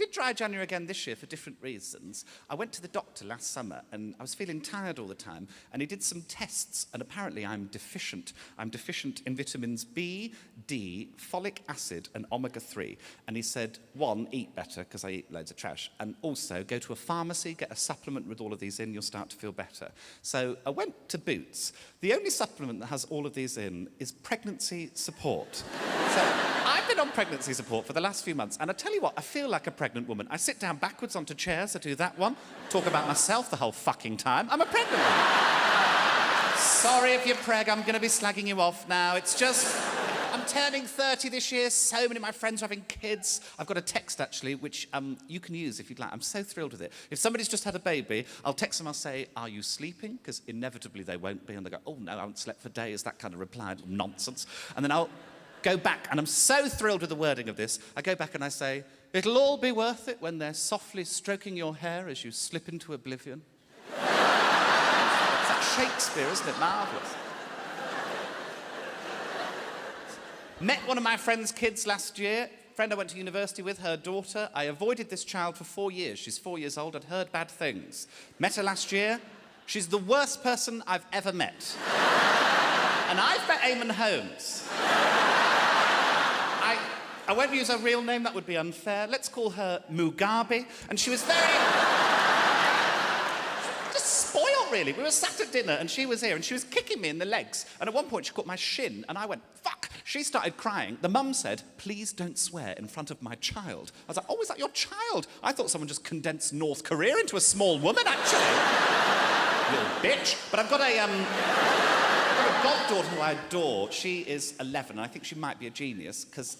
did dry January again this year for different reasons. I went to the doctor last summer, and I was feeling tired all the time, and he did some tests, and apparently I'm deficient. I'm deficient in vitamins B, D, folic acid, and omega-3. And he said, 1, eat better, because I eat loads of trash, and also go to a pharmacy, get a supplement with all of these in, you'll start to feel better. So I went to Boots. The only supplement that has all of these in is pregnancy support. So I've been on pregnancy support for the last few months, and I tell you what, I feel like a pregnant woman. I sit down backwards onto chairs, I do that one, talk about myself the whole fucking time. I'm a pregnant woman. Sorry if you're preg, I'm going to be slagging you off now. It's just, I'm turning 30 this year, so many of my friends are having kids. I've got a text, actually, which you can use if you'd like. I'm so thrilled with it. If somebody's just had a baby, I'll text them, I'll say, are you sleeping? Because inevitably they won't be, and they go, oh no, I haven't slept for days, that kind of reply, nonsense. And then I'll go back, and I'm so thrilled with the wording of this, I go back and I say, it'll all be worth it when they're softly stroking your hair as you slip into oblivion. It's like Shakespeare, isn't it? Marvellous. Met one of my friend's kids last year. Friend I went to university with, her daughter. I avoided this child for 4 years. She's 4 years old. I'd heard bad things. Met her last year. She's the worst person I've ever met. And I've met Eamon Holmes. I won't use her real name, that would be unfair. Let's call her Mugabe. And she was very... just spoiled, really. We were sat at dinner, and she was here, and she was kicking me in the legs. And at one point, she caught my shin, and I went, fuck! She started crying. The mum said, please don't swear in front of my child. I was like, oh, is that your child? I thought someone just condensed North Korea into a small woman, actually. Little bitch. But I've got a goddaughter who I adore. She is 11, and I think she might be a genius, because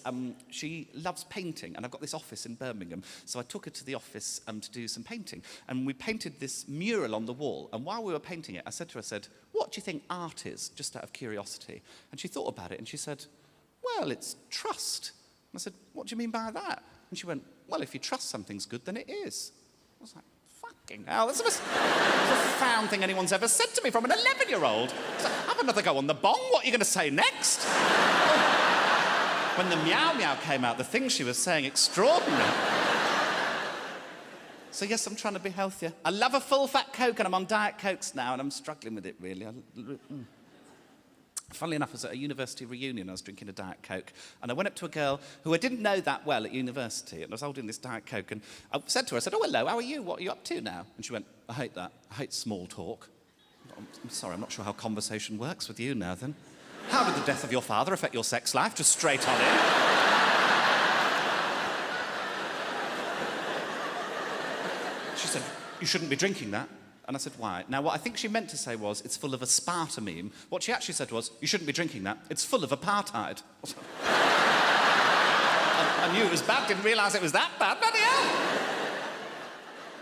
she loves painting, and I've got this office in Birmingham, so I took her to the office to do some painting, and we painted this mural on the wall, and while we were painting it, I said to her, what do you think art is, just out of curiosity? And she thought about it, and she said, well, it's trust. And I said, what do you mean by that? And she went, well, if you trust something's good, then it is. I was like, fucking hell, that's the most profound thing anyone's ever said to me from an 11-year-old. So, have another go on the bong, what are you going to say next? When the meow meow came out, the things she was saying, extraordinary. So yes, I'm trying to be healthier. I love a full-fat Coke, and I'm on Diet Cokes now, and I'm struggling with it, really. Funnily enough, I was at a university reunion, I was drinking a Diet Coke, and I went up to a girl who I didn't know that well at university, and I was holding this Diet Coke, and I said to her, oh, hello, how are you? What are you up to now? And she went, I hate that. I hate small talk. I'm sorry, I'm not sure how conversation works with you now, then. How did the death of your father affect your sex life? Just straight on in. She said, you shouldn't be drinking that. And I said, why? Now, what I think she meant to say was, it's full of aspartame. What she actually said was, you shouldn't be drinking that. It's full of apartheid. I knew it was bad, didn't realise it was that bad. Bloody hell!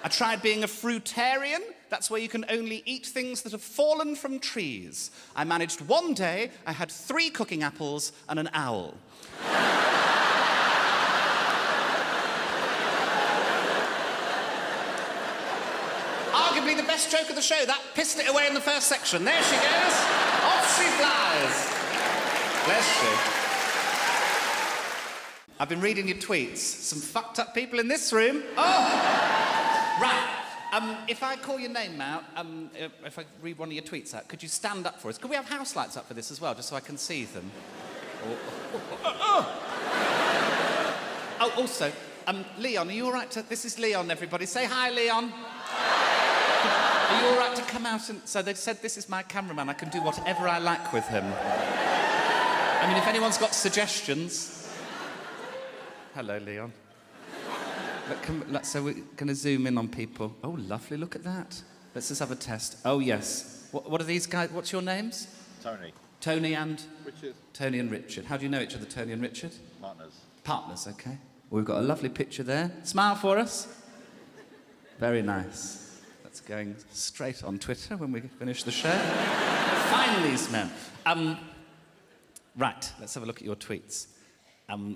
I tried being a fruitarian. That's where you can only eat things that have fallen from trees. I managed one day, I had 3 cooking apples and an owl. Arguably the best joke of the show. That pissed it away in the first section. There she goes. Off she flies. Bless you. I've been reading your tweets. Some fucked up people in this room. Oh! Right. If I call your name out, if I read one of your tweets out, could you stand up for us? Could we have house lights up for this as well, just so I can see them? Oh, also, Leon, are you all right to... This is Leon, everybody. Say hi, Leon. Are you all right to come out and... So they said, this is my cameraman. I can do whatever I like with him. I mean, if anyone's got suggestions... Hello, Leon. So we're going to zoom in on people. Oh, lovely, look at that. Let's just have a test. Oh, yes. What are these guys? What's your names? Tony. Tony and? Richard. Tony and Richard. How do you know each other, Tony and Richard? Partners. Partners, OK. Well, we've got a lovely picture there. Smile for us. Very nice. That's going straight on Twitter when we finish the show. Find these men. Right, let's have a look at your tweets.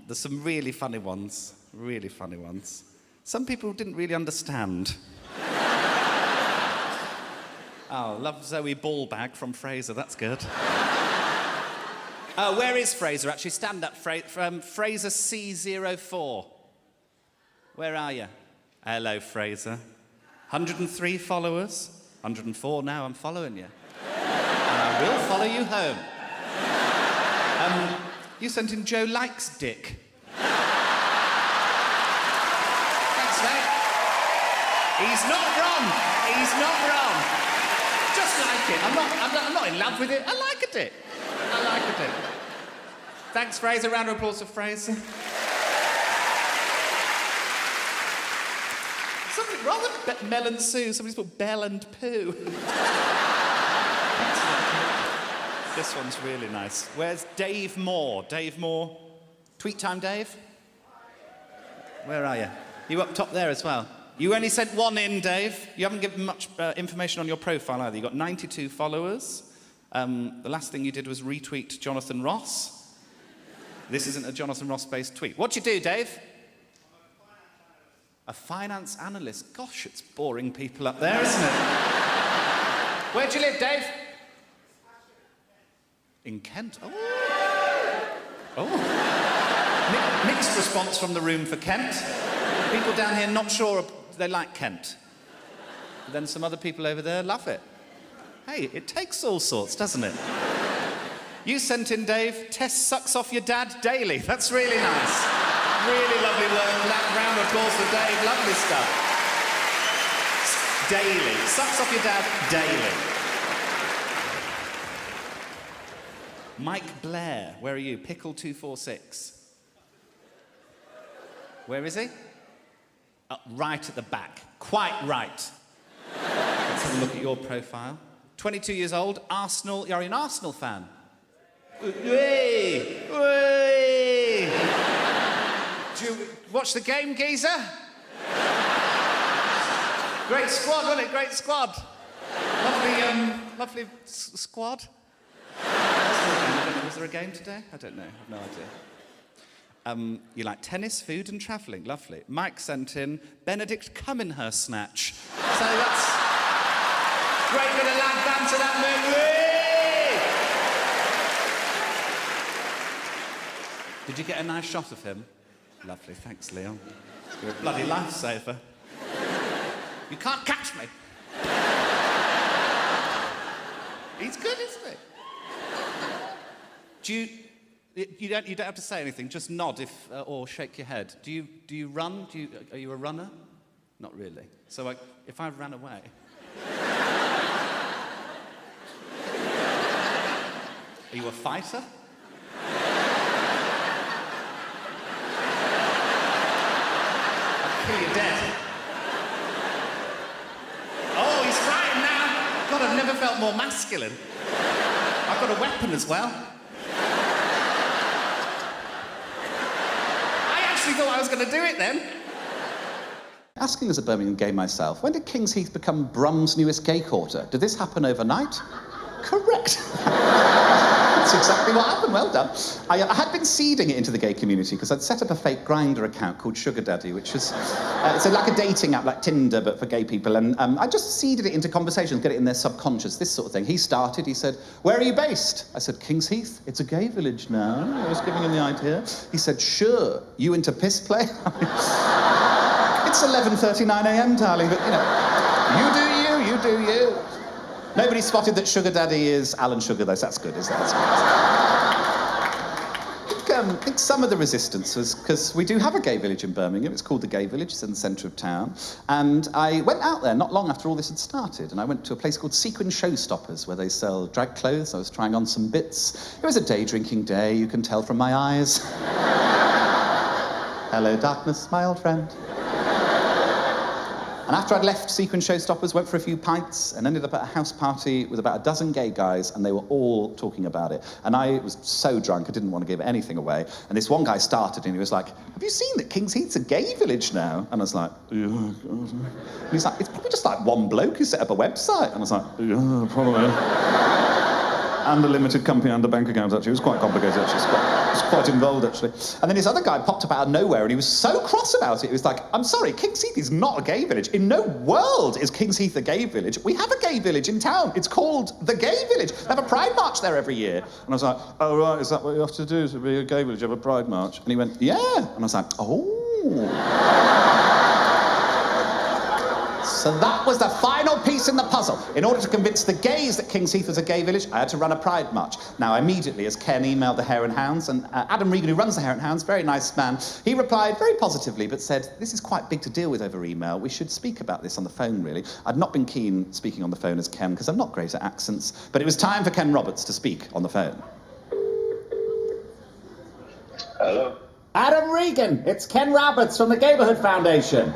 There's some really funny ones. Really funny ones. Some people didn't really understand. Oh, love Zoe Ballbag from Fraser, that's good. Oh, where is Fraser, actually? Stand up, from Fraser C04. Where are you? Hello, Fraser. 103 followers. 104 now, I'm following you. And I will follow you home. You sent in Joe Likes Dick. Thanks, mate. He's not wrong. He's not wrong. Just like it. I'm not in love with it. I like a dick. I like a dick. Thanks, Fraser. Round of applause for Fraser. Something wrong with Mel and Sue. Somebody's put Bell and Pooh. This one's really nice. Where's Dave Moore? Dave Moore. Tweet time, Dave? Where are you? You up top there as well. You only sent one in, Dave. You haven't given much information on your profile either. You got 92 followers. The last thing you did was retweet Jonathan Ross. This isn't a Jonathan Ross-based tweet. What'd you do, Dave? A finance analyst. Gosh, it's boring people up there, isn't it? Where'd you live, Dave? In Kent. Oh. Mixed response from the room for Kent. People down here not sure they like Kent. But then some other people over there love it. Hey, it takes all sorts, doesn't it? You sent in, Dave, Tess sucks off your dad daily. That's really nice. Really lovely work. Round of applause for Dave. Lovely stuff. Daily. Sucks off your dad daily. Mike Blair, where are you? Pickle246. Where is he? Right at the back. Quite right. Let's have a look at your profile. 22 years old, Arsenal. You're an Arsenal fan. Hey! Hey! Do you watch the game, geezer? Great squad, wasn't it? Great squad. Lovely squad. Was there a game today? I don't know. I have no idea. You like tennis, food and travelling. Lovely. Mike sent in Benedict Cuminghurst snatch. So that's great bit of lad banter, that movie. Did you get a nice shot of him? Lovely. Thanks, Leon. You're a bloody lifesaver. You can't catch me. He's good, isn't he? You don't have to say anything. Just nod or shake your head. Do you run? Are you a runner? Not really. So if I ran away. Are you a fighter? I'll kill you dead. Oh, he's frightened now. God, I've never felt more masculine. I've got a weapon as well. I thought I was going to do it then. Asking as a Birmingham gay myself, when did Kings Heath become Brum's newest gay quarter? Did this happen overnight? Correct. That's exactly what happened. Well done. I had been seeding it into the gay community because I'd set up a fake Grindr account called Sugar Daddy, which is it's like a dating app like Tinder but for gay people. And I just seeded it into conversations, get it in their subconscious, this sort of thing. He started, he said, "Where are you based?" I said, "Kings Heath. It's a gay village now." I was giving him the idea. He said, "Sure. You into piss play?" It's 11:39 a.m, darling, but, you know, you do you, you do you. Nobody spotted that Sugar Daddy is Alan Sugar, though, so that's good, isn't it? That's good. I think some of the resistance was because we do have a gay village in Birmingham. It's called the Gay Village. It's in the centre of town. And I went out there not long after all this had started, and I went to a place called Sequin Showstoppers, where they sell drag clothes. I was trying on some bits. It was a day-drinking day, you can tell from my eyes. Hello, darkness, my old friend. And after I'd left Sequin Showstoppers, went for a few pints and ended up at a house party with about a dozen gay guys, and they were all talking about it. And I was so drunk, I didn't want to give anything away. And this one guy started and he was like, "Have you seen that Kings Heath's a gay village now?" And I was like, "Yeah." And he's like, "It's probably just like one bloke who set up a website." And I was like, "Yeah, probably." And a limited company and a bank account, actually. It was quite complicated, actually. It was quite involved, actually. And then this other guy popped up out of nowhere, and he was so cross about it. He was like, "I'm sorry, Kings Heath is not a gay village. In no world is Kings Heath a gay village. We have a gay village in town. It's called the Gay Village. They have a pride march there every year." And I was like, "Oh, right, is that what you have to do to be a gay village, have a pride march?" And he went, "Yeah." And I was like, "Oh." So that was the final piece in the puzzle. In order to convince the gays that Kings Heath was a gay village, I had to run a pride march. Now, immediately, as Ken emailed the Hare and Hounds, and Adam Regan, who runs the Hare and Hounds, very nice man, he replied very positively, but said, this is quite big to deal with over email. We should speak about this on the phone, really. I'd not been keen speaking on the phone as Ken, because I'm not great at accents, but it was time for Ken Roberts to speak on the phone. Hello? Adam Regan, it's Ken Roberts from the Neighbourhood Foundation.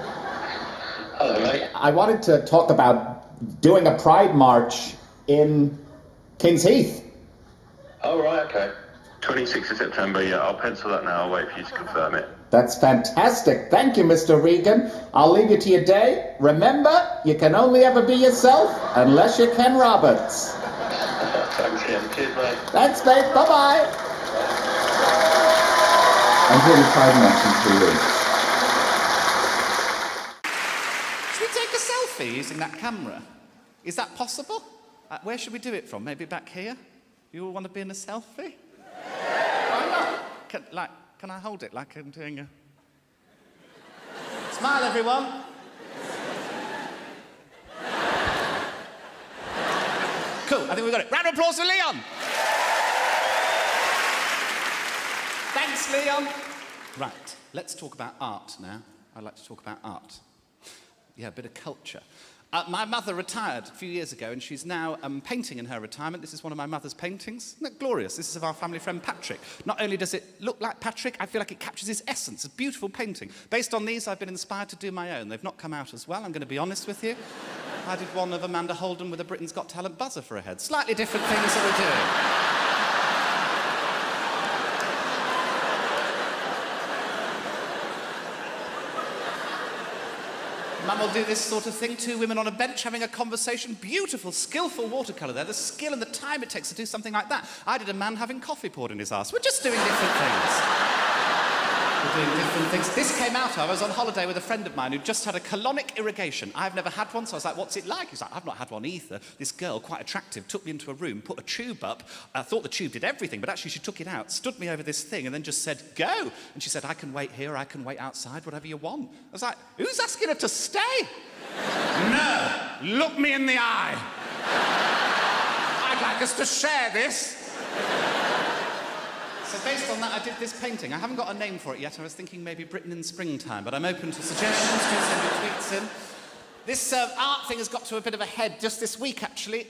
Hello, mate. I wanted to talk about doing a pride march in Kings Heath. Oh, right, okay. 26th of September, yeah, I'll pencil that now. I'll wait for you to confirm it. That's fantastic. Thank you, Mr. Regan. I'll leave you to your day. Remember, you can only ever be yourself unless you're Ken Roberts. Thanks, Ken. Cheers, mate. Thanks, mate. Bye-bye. I'm doing a pride march in 3 weeks. Should we take a selfie using that camera? Is that possible? Where should we do it from? Maybe back here? You all want to be in a selfie? Why not? Can I hold it like I'm doing a... Smile, everyone. Cool, I think we got it. Round of applause for Leon. Thanks, Leon. Right, let's talk about art now. I'd like to talk about art. Yeah, a bit of culture. My mother retired a few years ago, and she's now painting in her retirement. This is one of my mother's paintings. Isn't that glorious? This is of our family friend Patrick. Not only does it look like Patrick, I feel like it captures his essence. It's a beautiful painting. Based on these, I've been inspired to do my own. They've not come out as well, I'm going to be honest with you. I did one of Amanda Holden with a Britain's Got Talent buzzer for a head. Slightly different things that we're doing. Mum will do this sort of thing, 2 women on a bench having a conversation, beautiful, skillful watercolour there, the skill and the time it takes to do something like that. I did a man having coffee poured in his arse. We're just doing different things. We're doing different things. This came out of, I was on holiday with a friend of mine who just had a colonic irrigation. I've never had one, so I was like, what's it like? He's like, I've not had one either. This girl, quite attractive, took me into a room, put a tube up. I thought the tube did everything, but actually she took it out, stood me over this thing, and then just said, go. And she said, I can wait here, I can wait outside, whatever you want. I was like, who's asking her to stay? No, look me in the eye. I'd like us to share this. So based on that, I did this painting. I haven't got a name for it yet. I was thinking maybe Britain in springtime, but I'm open to suggestions. Do send your tweets in. This art thing has got to a bit of a head just this week, actually.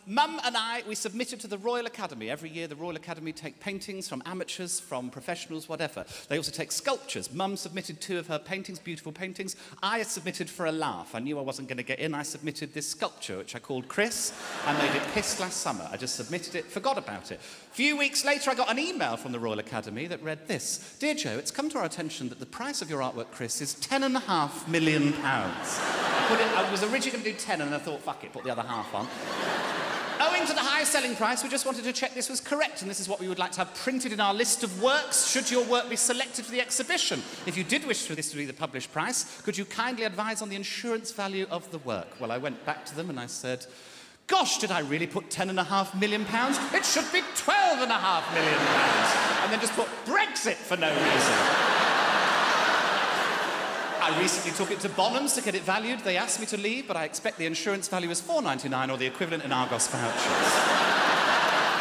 Mum and I, we submitted to the Royal Academy. Every year, the Royal Academy take paintings from amateurs, from professionals, whatever. They also take sculptures. Mum submitted 2 of her paintings, beautiful paintings. I submitted for a laugh. I knew I wasn't going to get in. I submitted this sculpture, which I called Chris. I made it pissed last summer. I just submitted it, forgot about it. A few weeks later, I got an email from the Royal Academy that read this. Dear Joe, it's come to our attention that the price of your artwork, Chris, is £10.5 million. I was originally going to do 10 and I thought, fuck it, put the other half on. Owing to the high selling price, we just wanted to check this was correct, and this is what we would like to have printed in our list of works, should your work be selected for the exhibition. If you did wish for this to be the published price, could you kindly advise on the insurance value of the work? Well, I went back to them and I said, gosh, did I really put £10.5 million? It should be £12.5 million. And then just put Brexit for no reason. I recently took it to Bonhams to get it valued. They asked me to leave, but I expect the insurance value is $4.99 or the equivalent in Argos vouchers.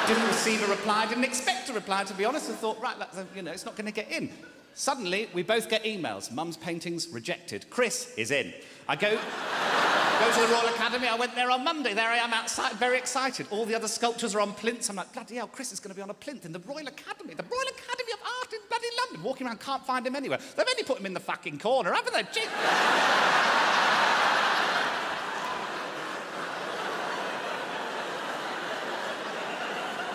Didn't receive a reply, didn't expect a reply, to be honest. I thought, right, it's not going to get in. Suddenly, we both get emails. Mum's paintings rejected. Chris is in. I go to the Royal Academy. I went there on Monday. There I am outside, very excited. All the other sculptures are on plinths. I'm like, bloody hell, Chris is going to be on a plinth in the Royal Academy. The Royal Academy of Art in bloody London. Walking around, can't find him anywhere. They've only put him in the fucking corner, haven't they? Gee.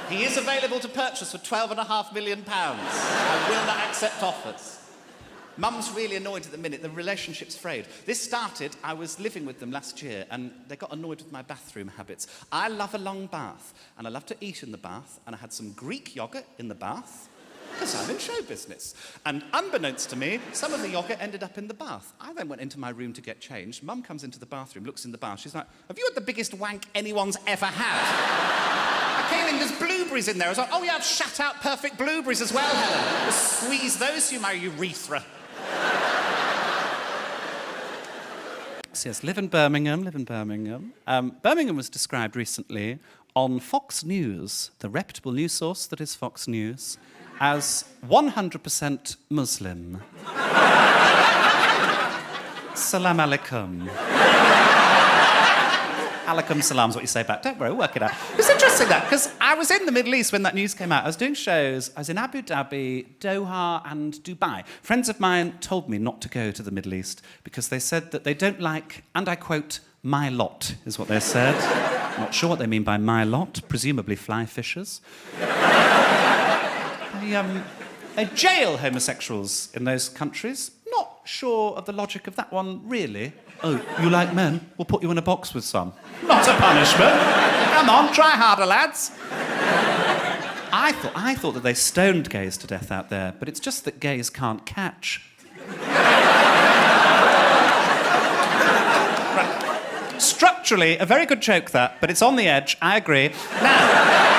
He is available to purchase for £12.5 million. I will not accept offers. Mum's really annoyed at the minute. The relationship's frayed. This started, I was living with them last year, and they got annoyed with my bathroom habits. I love a long bath, and I love to eat in the bath, and I had some Greek yoghurt in the bath, because I'm in show business. And unbeknownst to me, some of the yoghurt ended up in the bath. I then went into my room to get changed. Mum comes into the bathroom, looks in the bath. She's like, have you had the biggest wank anyone's ever had? I came in, there's blueberries in there. I was like, oh yeah, I've shat out perfect blueberries as well, Helen. Just squeeze those through my urethra. yes. Live in Birmingham. Birmingham was described recently on Fox News, the reputable news source that is Fox News, as 100% Muslim. Salam alaikum. Alaikum salam is what you say back. Don't worry, we'll work it out. It's interesting that, because I was in the Middle East when that news came out. I was doing shows. I was in Abu Dhabi, Doha, and Dubai. Friends of mine told me not to go to the Middle East because they said that they don't like, and I quote, my lot, is what they said. Not sure what they mean by my lot. Presumably fly fishers. They jail homosexuals in those countries. Not sure of the logic of that one, really. Oh, you like men? We'll put you in a box with some. Not a punishment. Come on, try harder, lads. I thought that they stoned gays to death out there, but it's just that gays can't catch. Right. Structurally, a very good joke, that, but it's on the edge. I agree. Now...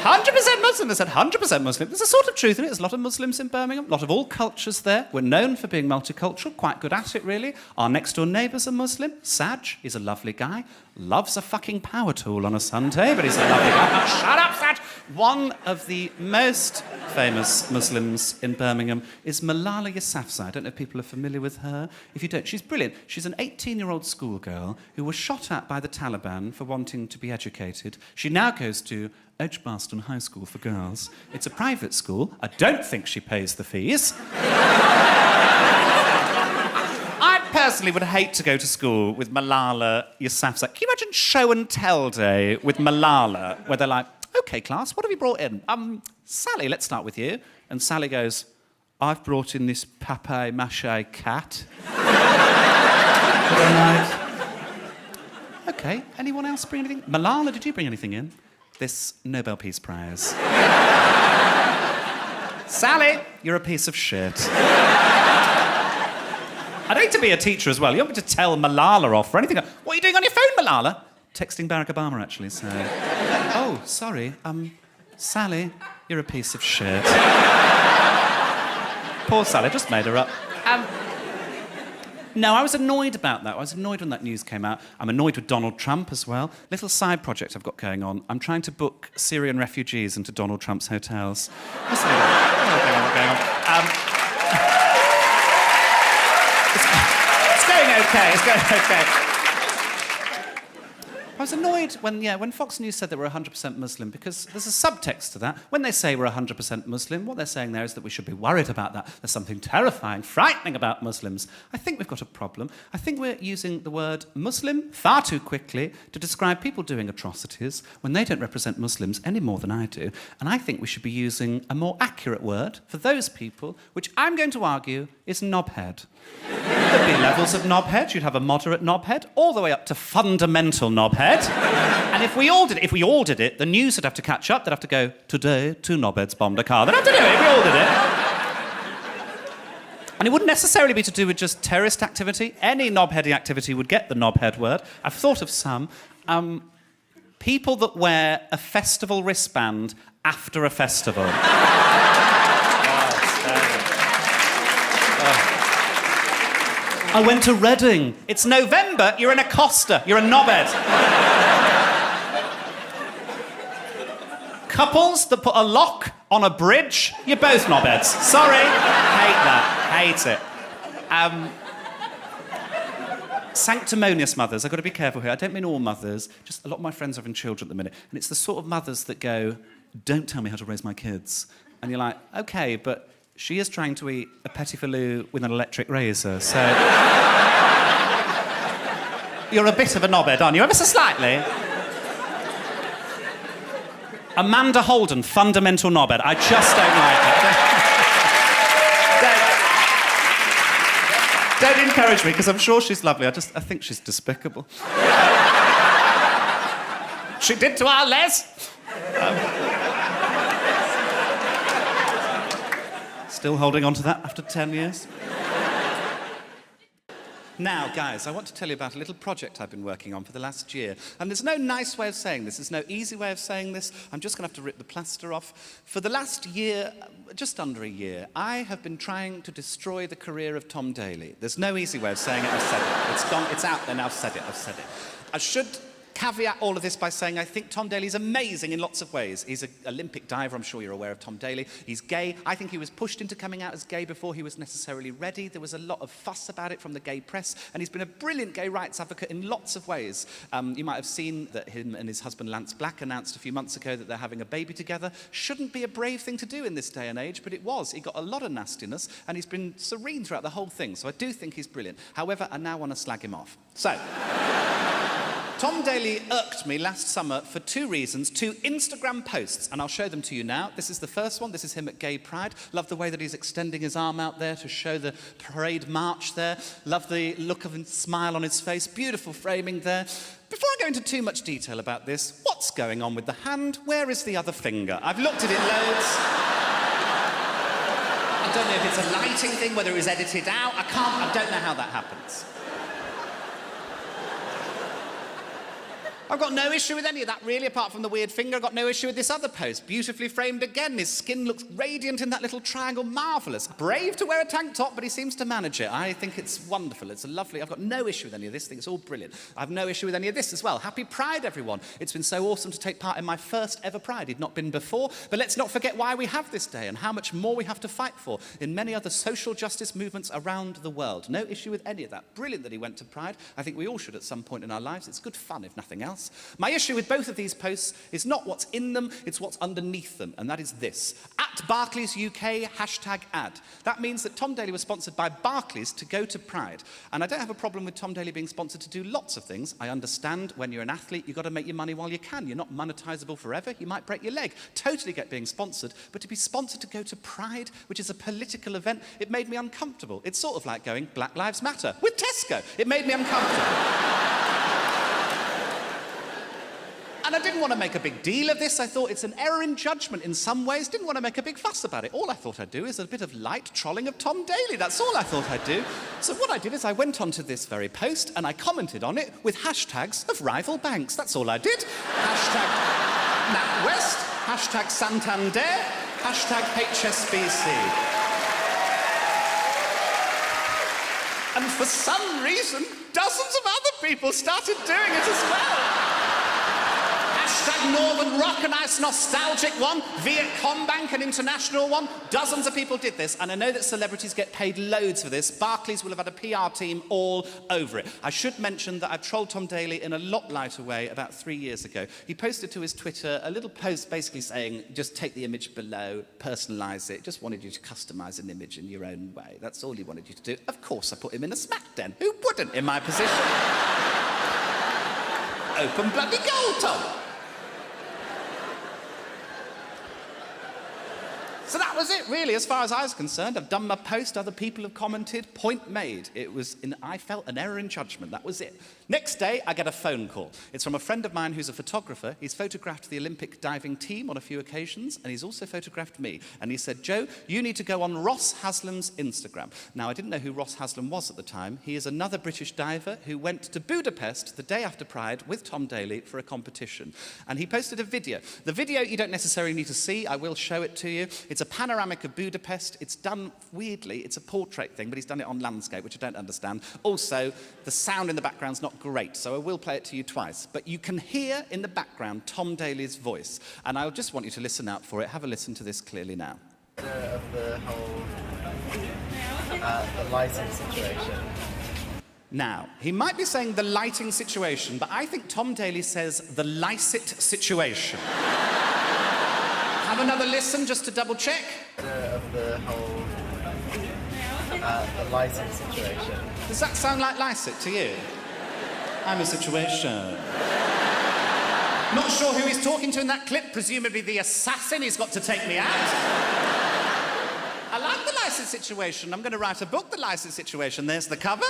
100% Muslim. They said 100% Muslim. There's a sort of truth in it. There's a lot of Muslims in Birmingham, a lot of all cultures there. We're known for being multicultural, quite good at it, really. Our next-door neighbour's a Muslim. Saj, he's a lovely guy. Loves a fucking power tool on a Sunday, but he's a lovely guy. Oh, shut up, Saj! One of the most famous Muslims in Birmingham is Malala Yousafzai. I don't know if people are familiar with her. If you don't, she's brilliant. She's an 18-year-old schoolgirl who was shot at by the Taliban for wanting to be educated. She now goes to Edgbaston High School for Girls. It's a private school. I don't think she pays the fees. I personally would hate to go to school with Malala Yousafzai. Can you imagine show and tell day with Malala, where they're like, OK, class, what have you brought in? Sally, let's start with you. And Sally goes, I've brought in this papier-mâché cat. OK, anyone else bring anything? Malala, did you bring anything in? This Nobel Peace Prize. Sally, you're a piece of shit. I'd hate to be a teacher as well. You want me to tell Malala off for anything? What are you doing on your phone, Malala? Texting Barack Obama, actually, so... Oh, sorry. Sally, you're a piece of shit. Poor Sally, just made her up. No, I was annoyed about that. I was annoyed when that news came out. I'm annoyed with Donald Trump as well. Little side project I've got going on. I'm trying to book Syrian refugees into Donald Trump's hotels. What's going on? It's going okay. It's going okay. I was annoyed when Fox News said that we're 100% Muslim, because there's a subtext to that. When they say we're 100% Muslim, what they're saying there is that we should be worried about that. There's something terrifying, frightening about Muslims. I think we've got a problem. I think we're using the word Muslim far too quickly to describe people doing atrocities when they don't represent Muslims any more than I do. And I think we should be using a more accurate word for those people, which I'm going to argue is knobhead. There'd be levels of knobhead. You'd have a moderate knobhead, all the way up to fundamental knobhead. And if we all did it, the news would have to catch up. They'd have to go, today, 2 knobheads bombed a car. They'd have to do it if we all did it. And it wouldn't necessarily be to do with just terrorist activity. Any knobheady activity would get the knobhead word. I've thought of some. People that wear a festival wristband after a festival. I went to Reading. It's November, you're in a Costa, you're a knobhead. Couples that put a lock on a bridge, you're both knobheads. Sorry, hate that, hate it. Sanctimonious mothers, I've got to be careful here. I don't mean all mothers, just a lot of my friends are having children at the minute, and it's the sort of mothers that go, don't tell me how to raise my kids. And you're like, OK, but she is trying to eat a petit filou with an electric razor, so... You're a bit of a knobhead, aren't you? Ever so slightly. Amanda Holden, fundamental knobhead. I just don't like it. Don't encourage me, because I'm sure she's lovely. I think she's despicable. She did to our Les. Still holding on to that after 10 years. Now, guys, I want to tell you about a little project I've been working on for the last year. And there's no nice way of saying this. There's no easy way of saying this. I'm just going to have to rip the plaster off. For the last year, just under a year, I have been trying to destroy the career of Tom Daly. There's no easy way of saying it. I've said it. It's gone. It's out there now. I've said it. I should caveat all of this by saying I think Tom Daly's amazing in lots of ways. He's an Olympic diver. I'm sure you're aware of Tom Daly. He's gay. I think he was pushed into coming out as gay before he was necessarily ready. There was a lot of fuss about it from the gay press, and he's been a brilliant gay rights advocate in lots of ways. You might have seen that him and his husband Lance Black announced a few months ago that they're having a baby together. Shouldn't be a brave thing to do in this day and age, but it was. He got a lot of nastiness, and he's been serene throughout the whole thing, so I do think he's brilliant. However, I now want to slag him off. So, Tom Daly irked me last summer for two reasons, two Instagram posts, and I'll show them to you now. This is the first one. This is him at Gay Pride. Love the way that he's extending his arm out there to show the parade march there. Love the look of a smile on his face. Beautiful framing there. Before I go into too much detail about this, what's going on with the hand? Where is the other finger? I've looked at it loads. I don't know if it's a lighting thing, whether it was edited out. I don't know how that happens. I've got no issue with any of that, really, apart from the weird finger. I've got no issue with this other post. Beautifully framed again. His skin looks radiant in that little triangle. Marvellous. Brave to wear a tank top, but he seems to manage it. I think it's wonderful. It's a lovely... I've got no issue with any of this. I think it's all brilliant. I have no issue with any of this as well. Happy Pride, everyone. It's been so awesome to take part in my first ever Pride. He'd not been before. But let's not forget why we have this day and how much more we have to fight for in many other social justice movements around the world. No issue with any of that. Brilliant that he went to Pride. I think we all should at some point in our lives. It's good fun, if nothing else. My issue with both of these posts is not what's in them, it's what's underneath them, and that is this. At Barclays UK, #ad. That means that Tom Daly was sponsored by Barclays to go to Pride. And I don't have a problem with Tom Daly being sponsored to do lots of things. I understand when you're an athlete, you've got to make your money while you can. You're not monetizable forever. You might break your leg. Totally get being sponsored. But to be sponsored to go to Pride, which is a political event, it made me uncomfortable. It's sort of like going Black Lives Matter with Tesco. It made me uncomfortable. And I didn't want to make a big deal of this. I thought it's an error in judgment in some ways. Didn't want to make a big fuss about it. All I thought I'd do is a bit of light trolling of Tom Daly. That's all I thought I'd do. So what I did is I went onto this very post and I commented on it with hashtags of rival banks. That's all I did. Hashtag NatWest, hashtag Santander, hashtag HSBC. And for some reason, dozens of other people started doing it as well. Hashtag Northern Rock, a nice nostalgic one. Vietcombank, an international one. Dozens of people did this, and I know that celebrities get paid loads for this. Barclays will have had a PR team all over it. I should mention that I've trolled Tom Daly in a lot lighter way about 3 years ago. He posted to his Twitter a little post basically saying, just take the image below, personalise it. Just wanted you to customise an image in your own way. That's all he wanted you to do. Of course, I put him in a smack den. Who wouldn't in my position? Open bloody goal, Tom. So that was it, really, as far as I was concerned. I've done my post, other people have commented, point made. I felt an error in judgment, that was it. Next day, I get a phone call. It's from a friend of mine who's a photographer. He's photographed the Olympic diving team on a few occasions, and he's also photographed me. And he said, Joe, you need to go on Ross Haslam's Instagram. Now, I didn't know who Ross Haslam was at the time. He is another British diver who went to Budapest the day after Pride with Tom Daly for a competition. And he posted a video. The video you don't necessarily need to see. I will show it to you. It's a panoramic of Budapest. It's done weirdly. It's a portrait thing, but he's done it on landscape, which I don't understand. Also, the sound in the background's not great, so I will play it to you twice. But you can hear in the background Tom Daly's voice, and I just want you to listen out for it. Have a listen to this clearly now. Of the whole the lighting situation. Now, he might be saying the lighting situation, but I think Tom Daly says the Lycett situation. Have another listen just to double check. Of the whole the lighting situation. Does that sound like Lycett to you? I'm a situation. Not sure who he's talking to in that clip, presumably the assassin he's got to take me out. I like the Lycett situation. I'm going to write a book, The Lycett Situation. There's the cover.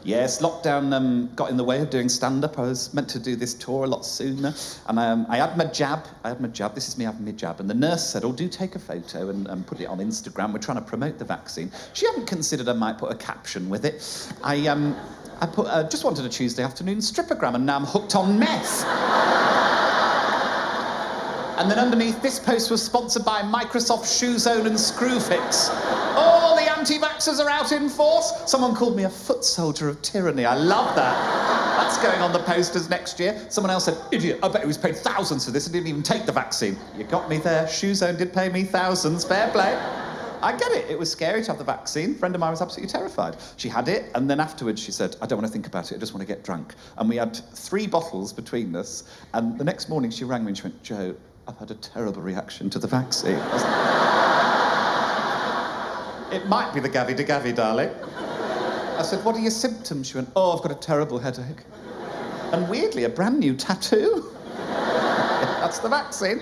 Yes, lockdown got in the way of doing stand-up. I was meant to do this tour a lot sooner. And I had my jab. This is me having my jab. And the nurse said, oh, do take a photo and put it on Instagram. We're trying to promote the vaccine. She hadn't considered I might put a caption with it. I just wanted a Tuesday afternoon strippogram, and now I'm hooked on meth. And then underneath, this post was sponsored by Microsoft, Shoezone and Screwfix. Oh, the anti-vaxxers are out in force. Someone called me a foot soldier of tyranny. I love that. That's going on the posters next year. Someone else said, idiot, I bet he was paid thousands for this and didn't even take the vaccine. You got me there. Shoezone did pay me thousands. Fair play. I get it. It was scary to have the vaccine. A friend of mine was absolutely terrified. She had it, and then afterwards she said, I don't want to think about it. I just want to get drunk. And we had 3 bottles between us. And the next morning she rang me and she went, Joe, I've had a terrible reaction to the vaccine. I was like, it might be the gavi-de-gavi, darling. I said, what are your symptoms? She went, oh, I've got a terrible headache. And weirdly, a brand new tattoo. That's the vaccine.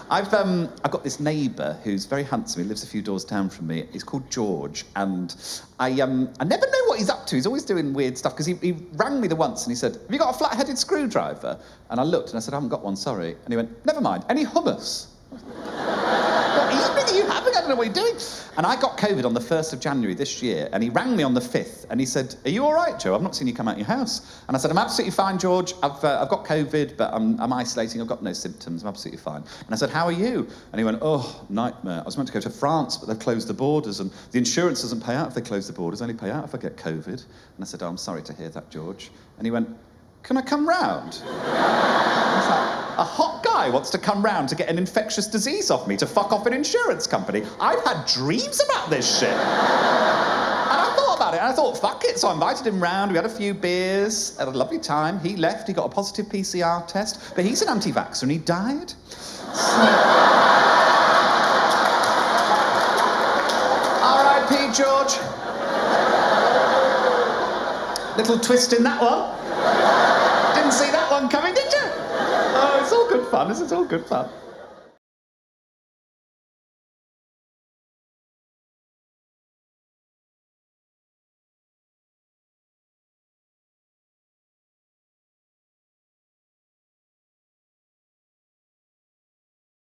I've got this neighbour who's very handsome. He lives a few doors down from me. He's called George, and I never know what he's up to. He's always doing weird stuff, because he rang me the once and he said, have you got a flat-headed screwdriver? And I looked and I said, I haven't got one, sorry. And he went, never mind, any hummus? What evening are you having? I don't know what you're doing. And I got COVID on the 1st of January this year, and he rang me on the 5th, and he said, are you all right, Joe? I've not seen you come out of your house. And I said, I'm absolutely fine, George. I've got COVID, but I'm isolating. I've got no symptoms. I'm absolutely fine. And I said, how are you? And he went, oh, nightmare. I was meant to go to France, but they've closed the borders, and the insurance doesn't pay out if they close the borders, only pay out if I get COVID. And I said, oh, I'm sorry to hear that, George. And he went, can I come round? I was like, a hot guy wants to come round to get an infectious disease off me to fuck off an insurance company. I've had dreams about this shit. And I thought about it, and I thought, fuck it. So I invited him round, we had a few beers, had a lovely time. He left, he got a positive PCR test, but he's an anti-vaxxer and he died. R.I.P. George. Little twist in that one. Didn't see that one coming, did you? Oh, it's all good fun. This is all good fun.